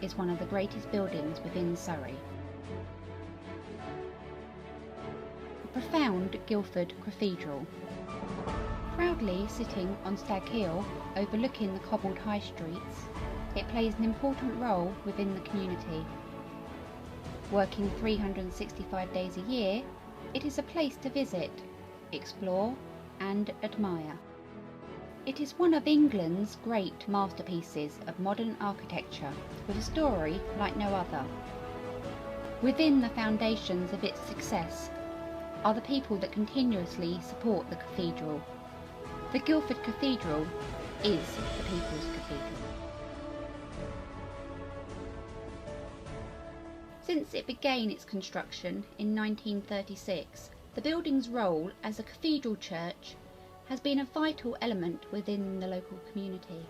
is one of the greatest buildings within Surrey. The profound Guildford Cathedral. Proudly sitting on Stag Hill, overlooking the cobbled high streets, it plays an important role within the community. Working 365 days a year, it is a place to visit, explore and admire. It is one of England's great masterpieces of modern architecture, with a story like no other. Within the foundations of its success are the people that continuously support the cathedral. The Guildford Cathedral is the people's cathedral. Since it began its construction in 1936, the building's role as a cathedral church has been a vital element within the local community.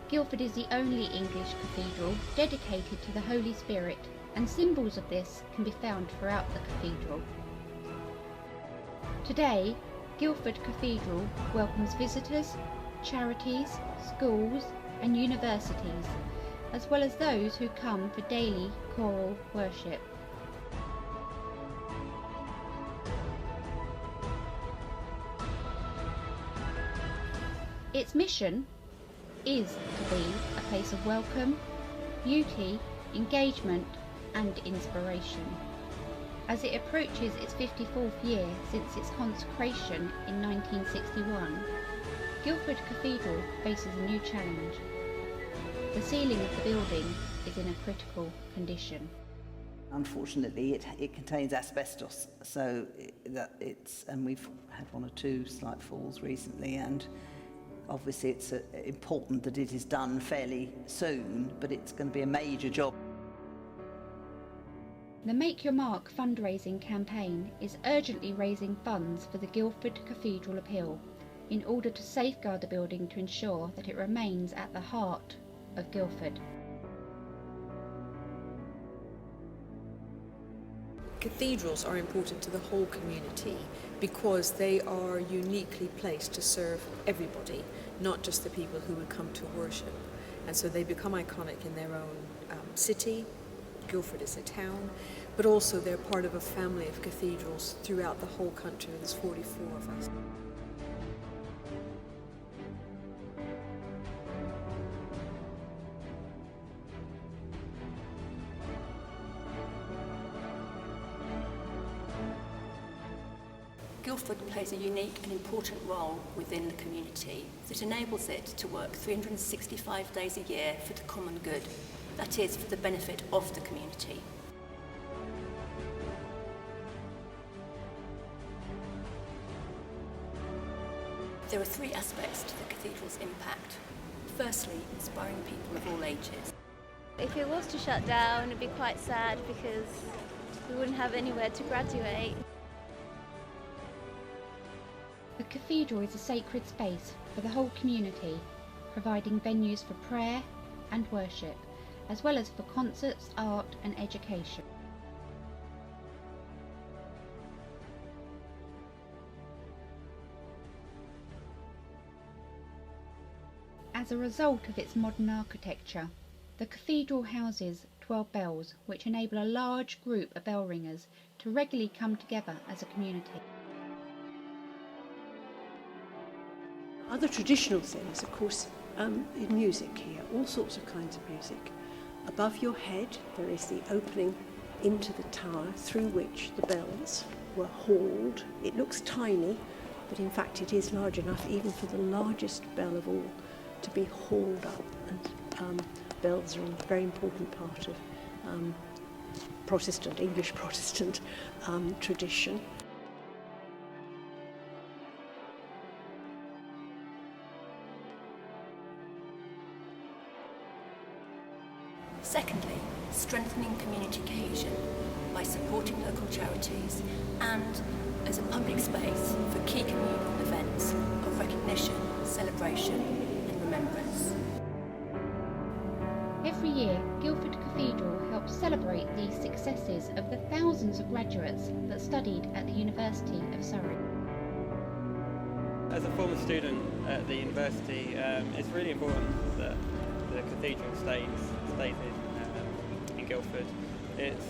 Guildford is the only English cathedral dedicated to the Holy Spirit, and symbols of this can be found throughout the cathedral. Today, Guildford Cathedral welcomes visitors, charities, schools and universities, as well as those who come for daily choral worship. Its mission is to be a place of welcome, beauty, engagement and inspiration. As it approaches its 54th year since its consecration in 1961, Guildford Cathedral faces a new challenge. The ceiling of the building is in a critical condition. Unfortunately, it contains asbestos, so and we've had one or two slight falls recently, and obviously it's important that it is done fairly soon, but it's going to be a major job. The Make Your Mark fundraising campaign is urgently raising funds for the Guildford Cathedral Appeal in order to safeguard the building to ensure that it remains at the heart of Guildford. Cathedrals are important to the whole community because they are uniquely placed to serve everybody, not just the people who would come to worship. And so they become iconic in their own city. Guildford is a town, but also they're part of a family of cathedrals throughout the whole country. There's 44 of us. Guildford plays a unique and important role within the community that enables it to work 365 days a year for the common good, that is, for the benefit of the community. There are three aspects to the cathedral's impact. Firstly, inspiring people of all ages. If it was to shut down, it'd be quite sad because we wouldn't have anywhere to graduate. The cathedral is a sacred space for the whole community, providing venues for prayer and worship, as well as for concerts, art and education. As a result of its modern architecture, the cathedral houses 12 bells, which enable a large group of bell ringers to regularly come together as a community. Other traditional things, of course, is music here, all sorts of kinds of music. Above your head there is the opening into the tower through which the bells were hauled. It looks tiny, but in fact it is large enough even for the largest bell of all to be hauled up. And bells are a very important part of English Protestant tradition. Secondly, strengthening community cohesion by supporting local charities and as a public space for key communal events of recognition, celebration and remembrance. Every year, Guildford Cathedral helps celebrate the successes of the thousands of graduates that studied at the University of Surrey. As a former student at the university, it's really important that the cathedral stays days in Guildford. It's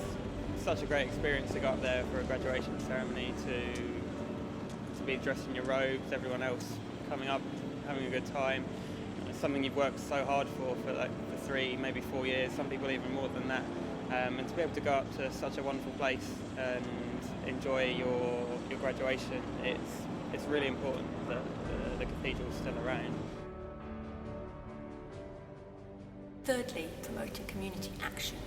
such a great experience to go up there for a graduation ceremony, to be dressed in your robes, everyone else coming up, having a good time. It's something you've worked so hard for 3, maybe 4 years, some people even more than that. And to be able to go up to such a wonderful place and enjoy your graduation, it's really important that the cathedral's still around. Thirdly, promoting community action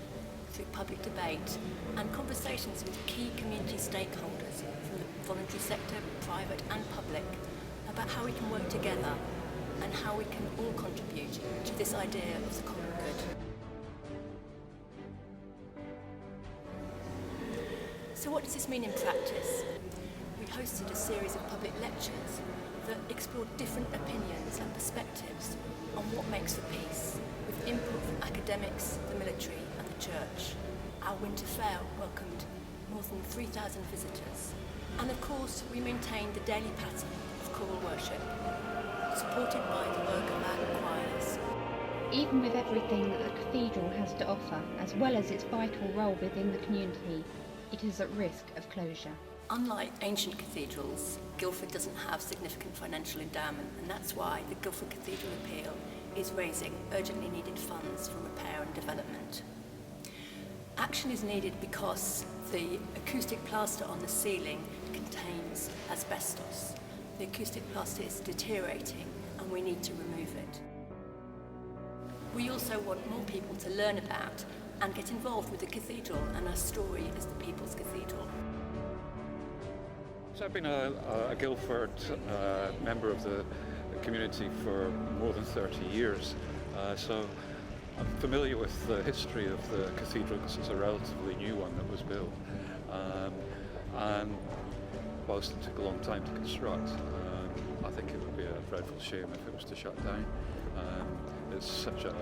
through public debate and conversations with key community stakeholders from the voluntary sector, private and public, about how we can work together and how we can all contribute to this idea of the common good. So what does this mean in practice? We hosted a series of public lectures that explored different opinions and perspectives on what makes for peace, with input from academics, the military and the church. Our winter fair welcomed more than 3,000 visitors. And of course, we maintained the daily pattern of choral worship, supported by the work of our choirs. Even with everything that the cathedral has to offer, as well as its vital role within the community, it is at risk of closure. Unlike ancient cathedrals, Guildford doesn't have significant financial endowment, and that's why the Guildford Cathedral Appeal is raising urgently needed funds for repair and development. Action is needed because the acoustic plaster on the ceiling contains asbestos. The acoustic plaster is deteriorating and we need to remove it. We also want more people to learn about and get involved with the cathedral and our story as the People's Cathedral. So I've been a Guildford member of the community for more than 30 years, so I'm familiar with the history of the cathedral because it's a relatively new one that was built, and whilst it took a long time to construct, I think it would be a dreadful shame if it was to shut down. It's such a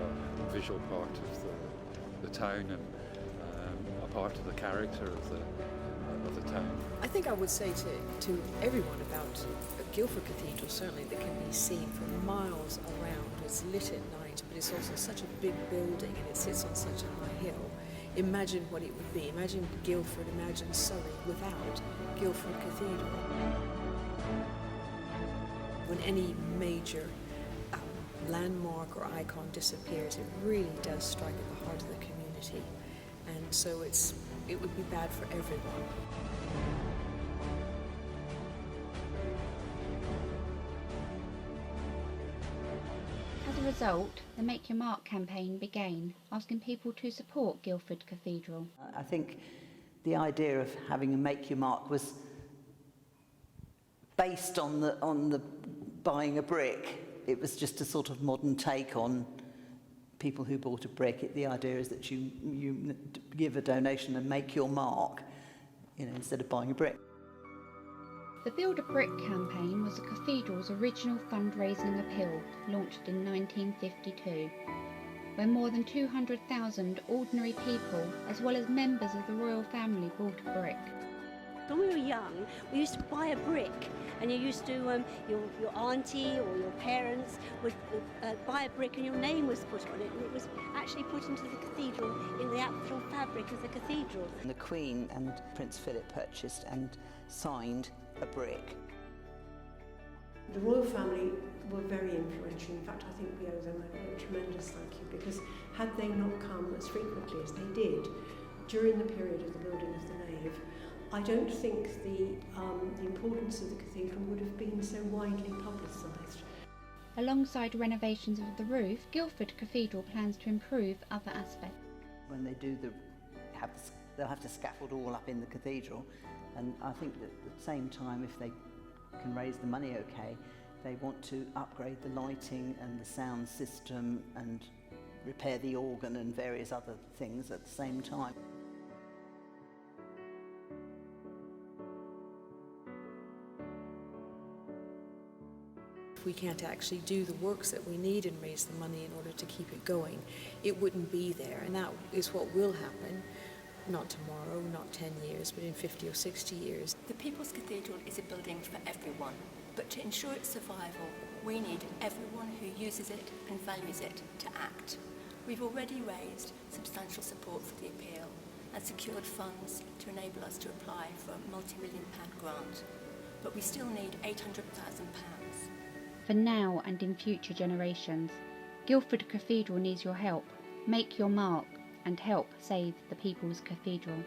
visual part of the town and a part of the character of the town. I think I would say to everyone about Guildford Cathedral, certainly, that can be seen for miles around. It's lit at night, but it's also such a big building and it sits on such a high hill. Imagine what it would be. Imagine Guildford, imagine Surrey without Guildford Cathedral. When any major landmark or icon disappears, it really does strike at the heart of the community. And so it would be bad for everyone. As a result, the Make Your Mark campaign began, asking people to support Guildford Cathedral. I think the idea of having a Make Your Mark was based on the buying a brick. It was just a sort of modern take on people who bought a brick. The idea is that you give a donation and make your mark, instead of buying a brick. The Build a Brick campaign was the cathedral's original fundraising appeal, launched in 1952, when more than 200,000 ordinary people, as well as members of the royal family, bought a brick. When we were young, we used to buy a brick, and you used to, your auntie or your parents would buy a brick and your name was put on it, and it was actually put into the cathedral in the actual fabric of the cathedral. The Queen and Prince Philip purchased and signed a brick. The royal family were very influential. In fact, I think we owe them a tremendous thank you, because had they not come as frequently as they did during the period of the building of the nave, I don't think the importance of the cathedral would have been so widely publicised. Alongside renovations of the roof, Guildford Cathedral plans to improve other aspects. When they do they'll have to scaffold all up in the cathedral, and I think that at the same time, if they can raise the money okay, they want to upgrade the lighting and the sound system and repair the organ and various other things at the same time. If we can't actually do the works that we need and raise the money in order to keep it going, it wouldn't be there. And that is what will happen, not tomorrow, not 10 years, but in 50 or 60 years. The People's Cathedral is a building for everyone, but to ensure its survival, we need everyone who uses it and values it to act. We've already raised substantial support for the appeal and secured funds to enable us to apply for a multi-million-pound grant, but we still need £800,000. For now and in future generations, Guildford Cathedral needs your help. Make your mark and help save the People's Cathedral.